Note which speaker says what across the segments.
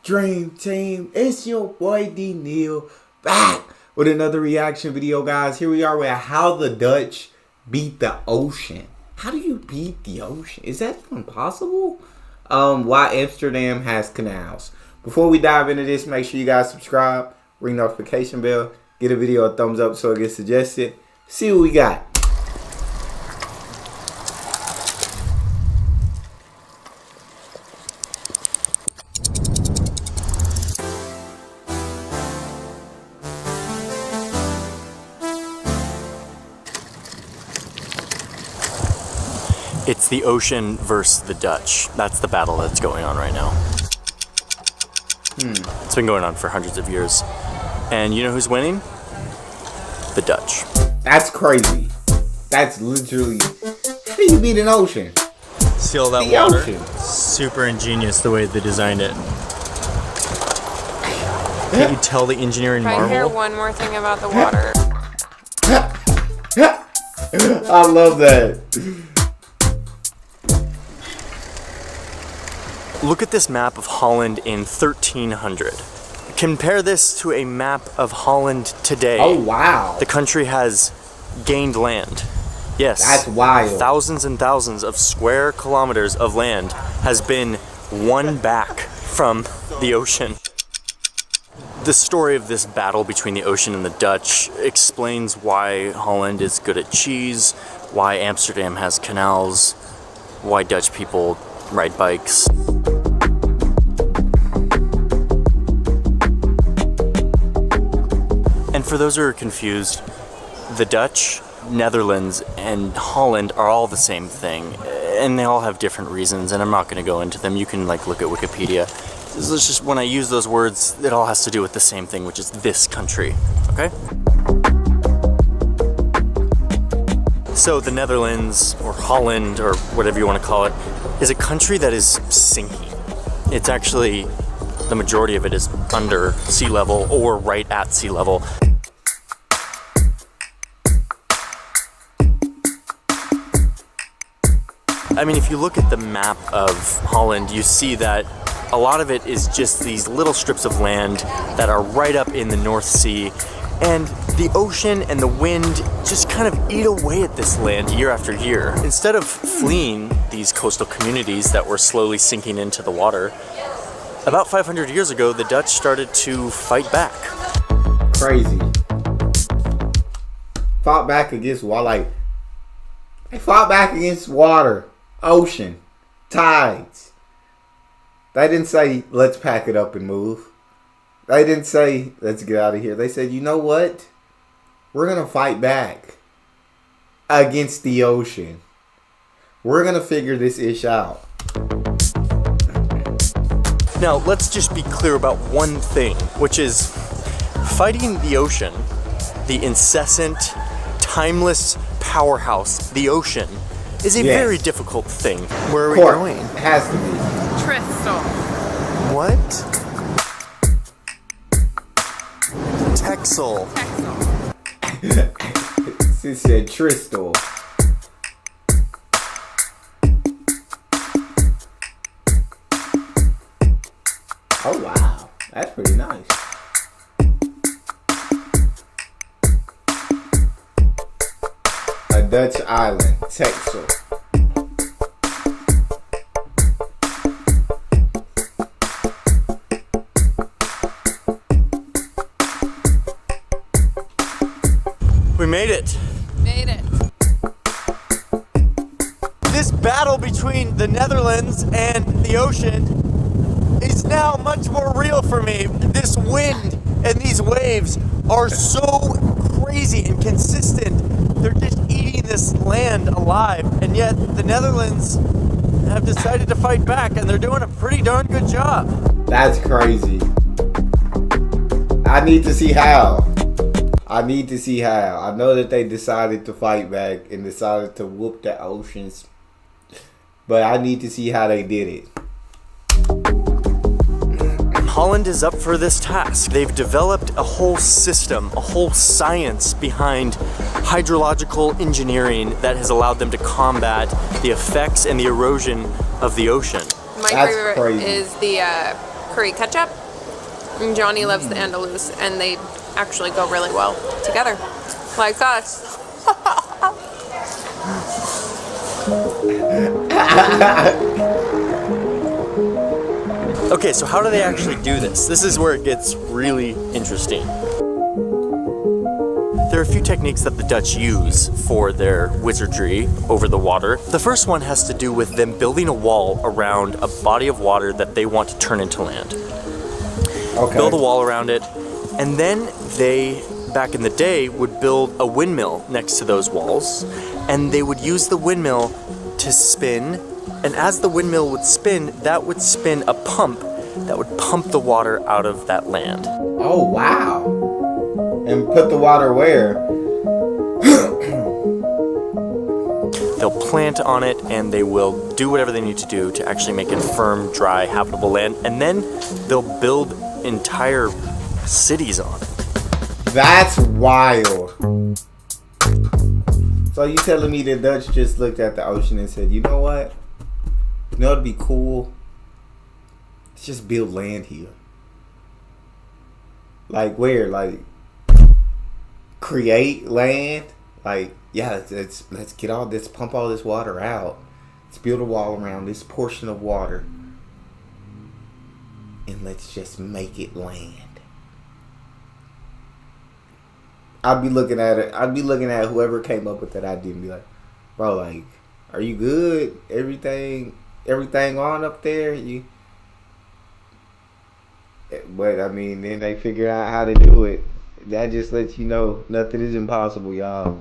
Speaker 1: Dream Team? It's your boy D Neil back with another reaction video, guys. Here we are with how the Dutch beat the ocean. How do you beat the ocean? Is that even possible? Why Amsterdam has canals. Before we dive into this, make sure you guys subscribe, ring notification bell, get a video a thumbs up so it gets suggested. See what we got.
Speaker 2: It's the ocean versus the Dutch. That's the battle that's going on right now. It's been going on for hundreds of years. And you know who's winning? The Dutch.
Speaker 1: That's crazy. That's literally... How do you beat an ocean?
Speaker 2: See all that water? Ocean. Super ingenious the way they designed it. Can't you tell the engineering marvel?
Speaker 3: I hear one more thing about the water.
Speaker 1: I love that.
Speaker 2: Look at this map of Holland in 1300. Compare this to a map of Holland today.
Speaker 1: Oh, wow.
Speaker 2: The country has gained land. Yes.
Speaker 1: That's wild.
Speaker 2: Thousands and thousands of square kilometers of land has been won back from the ocean. The story of this battle between the ocean and the Dutch explains why Holland is good at cheese, why Amsterdam has canals, why Dutch people ride bikes. And for those who are confused, the Dutch, Netherlands, and Holland are all the same thing, and they all have different reasons, and I'm not going to go into them. You can look at Wikipedia. It's just when I use those words, it all has to do with the same thing, which is this country, okay? So the Netherlands, or Holland, or whatever you want to call it, is a country that is sinking. It's actually, the majority of it is under sea level or right at sea level. I mean, if you look at the map of Holland, you see that a lot of it is just these little strips of land that are right up in the North Sea, and the ocean and the wind just kind of eat away at this land year after year. Instead of fleeing these coastal communities that were slowly sinking into the water, about 500 years ago, the Dutch started to fight back.
Speaker 1: Crazy. Fought back against water. Like, they fought back against water, ocean, tides. They didn't say, let's pack it up and move. They didn't say, let's get out of here. They said, you know what? We're going to fight back against the ocean. We're going to figure this ish out.
Speaker 2: Now, let's just be clear about one thing, which is fighting the ocean, the incessant, timeless powerhouse, the ocean, is a very difficult thing. Where are we going?
Speaker 1: It has to be.
Speaker 3: Tristol.
Speaker 2: What? Texel.
Speaker 1: She said Tristol. Oh wow, that's pretty nice. A Dutch island, Texel.
Speaker 2: We made it.
Speaker 3: Made it.
Speaker 2: This battle between the Netherlands and the ocean is now much more real for me. This wind and these waves are so crazy and consistent. They're just eating this land alive, and yet the Netherlands have decided to fight back, and they're doing a pretty darn good job.
Speaker 1: That's crazy. I need to see how. I need to see how. I know that they decided to fight back and decided to whoop the oceans, but I need to see how they did it.
Speaker 2: Holland is up for this task. They've developed a whole system, a whole science behind hydrological engineering that has allowed them to combat the effects and the erosion of the ocean.
Speaker 3: My favorite is the curry ketchup. And Johnny loves the Andalus, and they actually go really well together. Like us.
Speaker 2: Okay, so how do they actually do this? This is where it gets really interesting. There are a few techniques that the Dutch use for their wizardry over the water. The first one has to do with them building a wall around a body of water that they want to turn into land.
Speaker 1: Okay.
Speaker 2: Build a wall around it, and then they, back in the day, would build a windmill next to those walls, and they would use the windmill to spin, and as the windmill would spin, that would spin a pump that would pump the water out of that land.
Speaker 1: Oh, wow. And put the water where?
Speaker 2: They'll plant on it, and they will do whatever they need to do to actually make it firm, dry, habitable land, and then they'll build entire cities on it.
Speaker 1: That's wild. So you telling me the Dutch just looked at the ocean and said, you know what? You know it'd be cool? Let's just build land here. Like where? Like create land? Like, yeah, let's get all this, pump all this water out. Let's build a wall around this portion of water. And let's just make it land. I'd be looking at it. I'd be looking at whoever came up with that idea and be like, bro, like, are you good? Everything on up there? But I mean, then they figure out how to do it. That just lets you know nothing is impossible, y'all.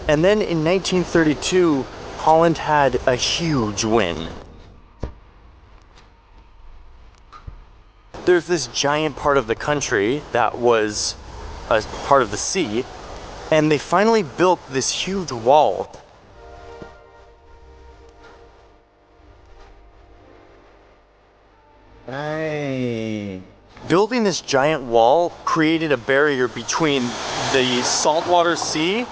Speaker 2: And then in 1932, Holland had a huge win. There's this giant part of the country that was a part of the sea, and they finally built this huge wall.
Speaker 1: Hey.
Speaker 2: Building this giant wall created a barrier between the saltwater sea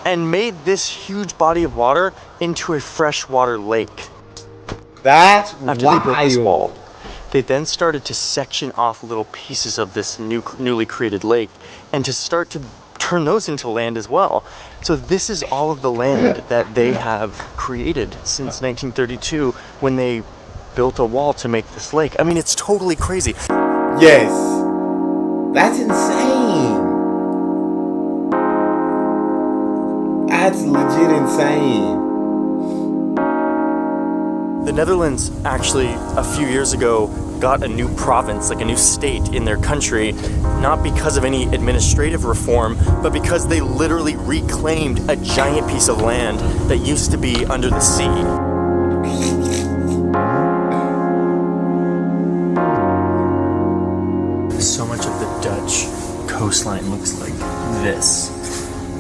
Speaker 2: and made this huge body of water into a freshwater lake.
Speaker 1: That's
Speaker 2: After they built this
Speaker 1: wild.
Speaker 2: wall, they then started to section off little pieces of this newly created lake and to start to turn those into land as well. So this is all of the land that they have created since 1932 when they built a wall to make this lake. I mean, it's totally crazy.
Speaker 1: Yes. That's insane. That's legit insane.
Speaker 2: The Netherlands actually, a few years ago, got a new province, like a new state in their country, not because of any administrative reform, but because they literally reclaimed a giant piece of land that used to be under the sea. So much of the Dutch coastline looks like this.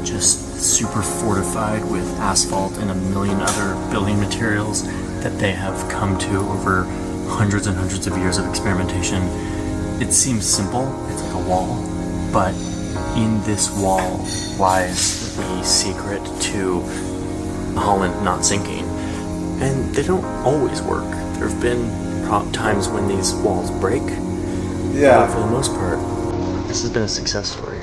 Speaker 2: Just super fortified with asphalt and a million other building materials that they have come to over hundreds and hundreds of years of experimentation. It seems simple, it's like a wall, but in this wall lies the secret to Holland not sinking. And they don't always work. There have been times when these walls break, but for the most part, this has been a success story.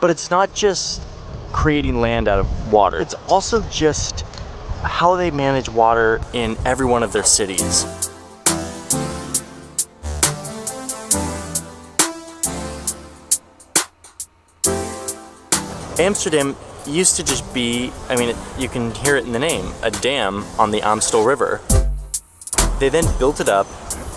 Speaker 2: But it's not just creating land out of water. It's also just how they manage water in every one of their cities. Amsterdam used to just be, I mean, you can hear it in the name, a dam on the Amstel River. They then built it up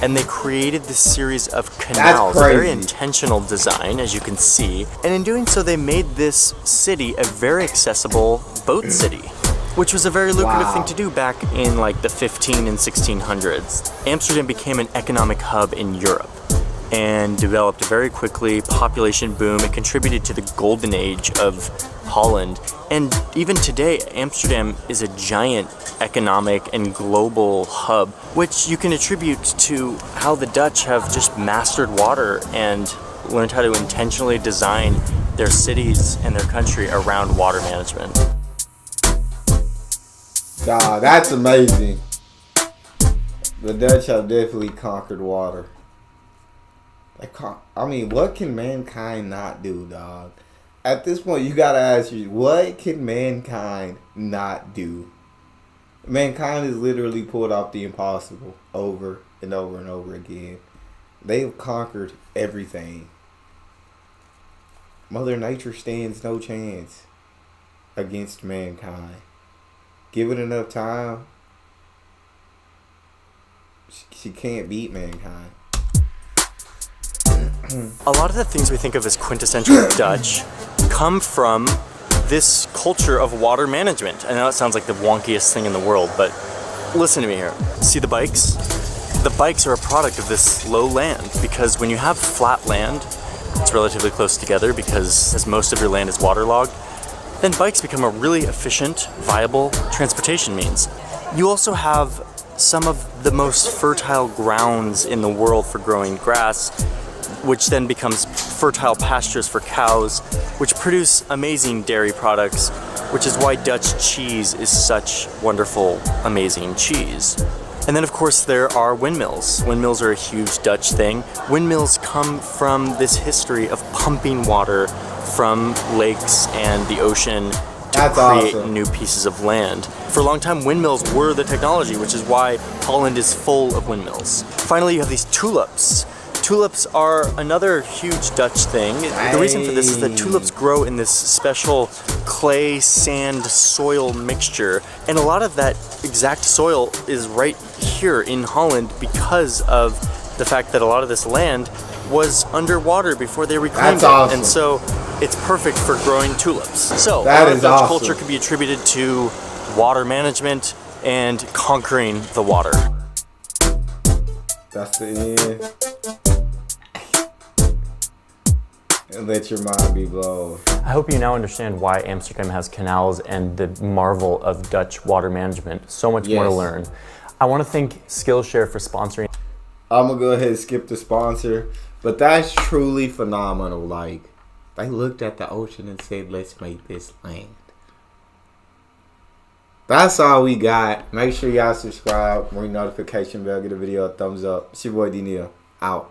Speaker 2: and they created this series of canals, a very intentional design, as you can see. And in doing so, they made this city a very accessible boat city, which was a very lucrative thing to do back in like the 15 and 1600s. Amsterdam became an economic hub in Europe and developed very quickly, population boom. It contributed to the golden age of Holland. And even today, Amsterdam is a giant economic and global hub, which you can attribute to how the Dutch have just mastered water and learned how to intentionally design their cities and their country around water management.
Speaker 1: Nah, that's amazing. The Dutch have definitely conquered water. I mean, what can mankind not do, dog? At this point, you gotta ask you, what can mankind not do? Mankind has literally pulled off the impossible over and over and over again. They've conquered everything. Mother Nature stands no chance against mankind. Give it enough time, she can't beat mankind.
Speaker 2: A lot of the things we think of as quintessential Dutch come from this culture of water management. I know it sounds like the wonkiest thing in the world, but listen to me here. See the bikes? The bikes are a product of this low land, because when you have flat land, it's relatively close together because as most of your land is waterlogged, then bikes become a really efficient, viable transportation means. You also have some of the most fertile grounds in the world for growing grass, which then becomes fertile pastures for cows, which produce amazing dairy products, which is why Dutch cheese is such wonderful, amazing cheese. And then of course there are windmills. Windmills are a huge Dutch thing. Windmills come from this history of pumping water from lakes and the ocean to create
Speaker 1: awesome.
Speaker 2: New pieces of land. For a long time, windmills were the technology, which is why Holland is full of windmills. Finally, you have these tulips. Tulips are another huge Dutch thing. The reason for this is that tulips grow in this special clay, sand, soil mixture. And a lot of that exact soil is right here in Holland because of the fact that a lot of this land was underwater before they reclaimed
Speaker 1: That's
Speaker 2: it.
Speaker 1: awesome.
Speaker 2: And so it's perfect for growing tulips. So
Speaker 1: That
Speaker 2: a lot of
Speaker 1: is
Speaker 2: Dutch
Speaker 1: awesome.
Speaker 2: culture can be attributed to water management and conquering the water.
Speaker 1: That's the end. And let your mind be blown.
Speaker 2: I hope you now understand why Amsterdam has canals and the marvel of Dutch water management. So much more to
Speaker 1: Yes.
Speaker 2: learn. I want to thank Skillshare for sponsoring.
Speaker 1: I'm gonna go ahead and skip the sponsor, but that's truly phenomenal. Like, they looked at the ocean and said, let's make this land. That's all we got. Make sure y'all subscribe, ring notification bell, get a video a thumbs up. It's your boy D Neal, out.